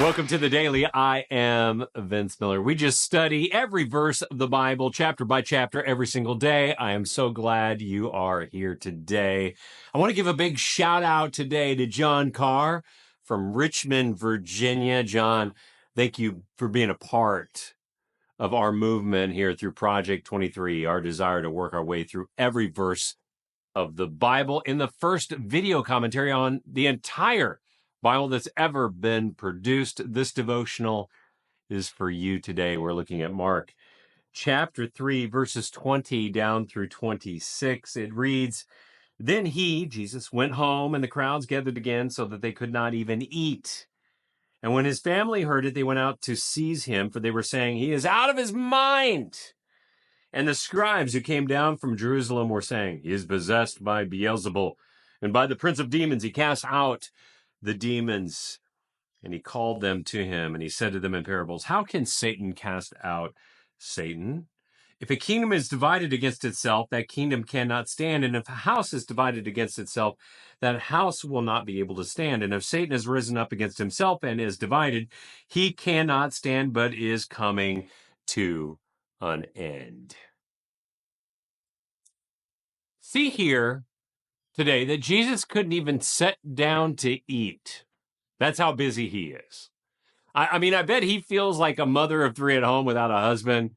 Welcome to the Daily. I am Vince Miller. We just study every verse of the Bible, chapter by chapter, every single day. I am so glad you are here today. I want to give a big shout out today to Jon Carr from Richmond, Virginia. Jon, thank you for being a part of our movement here through Project 23, our desire to work our way through every verse of the Bible in the first video commentary on the entire Bible that's ever been produced. This devotional is for you today. We're looking at Mark chapter 3, verses 20 down through 26. It reads, "Then he," Jesus, "went home, and the crowds gathered again so that they could not even eat. And when his family heard it, they went out to seize him, for they were saying, 'He is out of his mind.' And the scribes who came down from Jerusalem were saying, 'He is possessed by Beelzebul, and by the prince of demons he casts out the demons.' And he called them to him, and he said to them in parables, 'How can Satan cast out Satan? If a kingdom is divided against itself, that kingdom cannot stand. And if a house is divided against itself, that house will not be able to stand. And if Satan has risen up against himself and is divided, he cannot stand, but is coming to an end.'" See here today that Jesus couldn't even sit down to eat. That's how busy he is. I mean, I bet he feels like a mother of three at home without a husband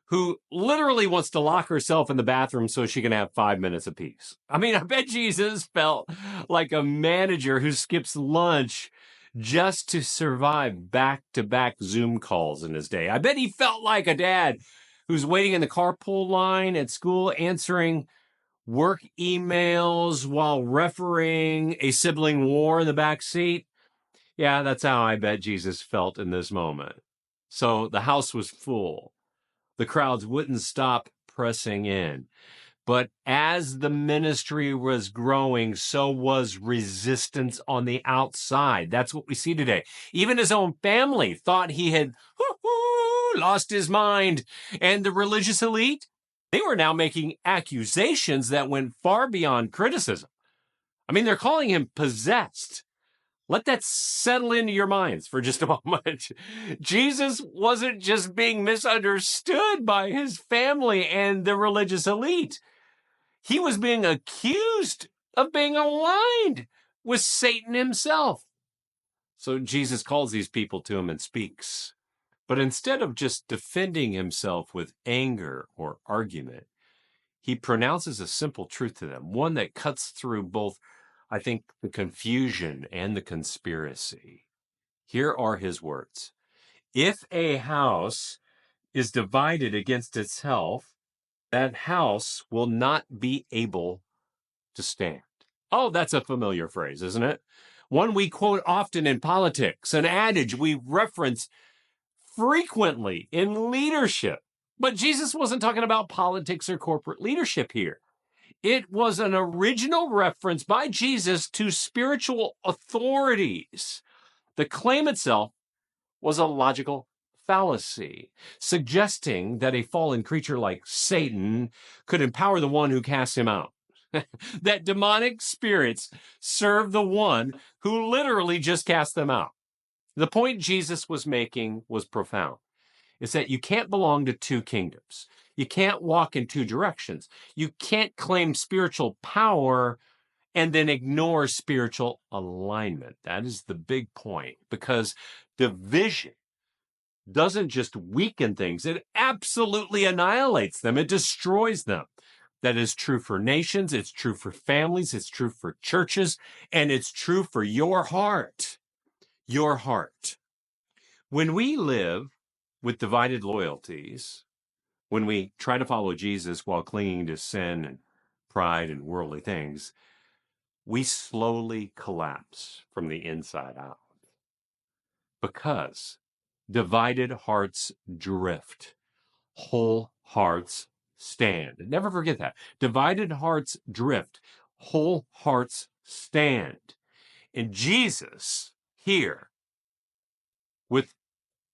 who literally wants to lock herself in the bathroom so she can have 5 minutes apiece. I mean, I bet Jesus felt like a manager who skips lunch just to survive back-to-back Zoom calls in his day. I bet he felt like a dad who's waiting in the carpool line at school answering work emails while refereeing a sibling war in the back seat. Yeah, that's how I bet Jesus felt in this moment. So the house was full. The crowds wouldn't stop pressing in. But as the ministry was growing, so was resistance on the outside. That's what we see today. Even his own family thought he had lost his mind. And the religious elite, they were now making accusations that went far beyond criticism. I mean, they're calling him possessed. Let that settle into your minds for just a moment. Jesus wasn't just being misunderstood by his family and the religious elite. He was being accused of being aligned with Satan himself. So Jesus calls these people to him and speaks. But instead of just defending himself with anger or argument, he pronounces a simple truth to them, one that cuts through both, I think, the confusion and the conspiracy. Here are his words. "If a house is divided against itself, that house will not be able to stand." Oh, that's a familiar phrase, isn't it? One we quote often in politics, an adage we reference frequently in leadership. But Jesus wasn't talking about politics or corporate leadership here. It was an original reference by Jesus to spiritual authorities. The claim itself was a logical fallacy, suggesting that a fallen creature like Satan could empower the one who casts him out. That demonic spirits serve the one who literally just cast them out. The point Jesus was making was profound. It's that you can't belong to two kingdoms. You can't walk in two directions. You can't claim spiritual power and then ignore spiritual alignment. That is the big point, because division doesn't just weaken things, it absolutely annihilates them. It destroys them. That is true for nations, it's true for families, it's true for churches, and it's true for your heart. Your heart. When we live with divided loyalties, when we try to follow Jesus while clinging to sin and pride and worldly things, we slowly collapse from the inside out. Because divided hearts drift, whole hearts stand. Never forget that. Divided hearts drift, whole hearts stand. And Jesus here, with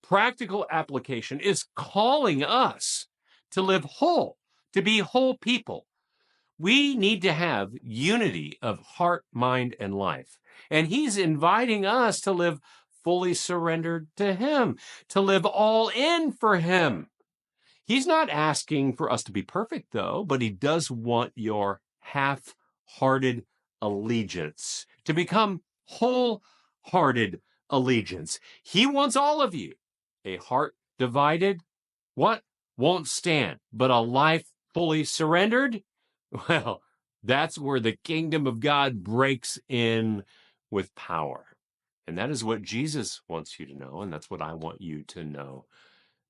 practical application, is calling us to live whole, to be whole people. We need to have unity of heart, mind, and life. And he's inviting us to live fully surrendered to him, to live all in for him. He's not asking for us to be perfect, though, but he does want your half-hearted allegiance to become wholehearted allegiance. He wants all of you. A heart divided, what? Won't stand. But a life fully surrendered? Well, that's where the kingdom of God breaks in with power. And that is what Jesus wants you to know, and that's what I want you to know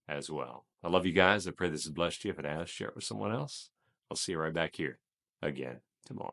as well. I love you guys. I pray this has blessed you. If it has, share it with someone else. I'll see you right back here again tomorrow.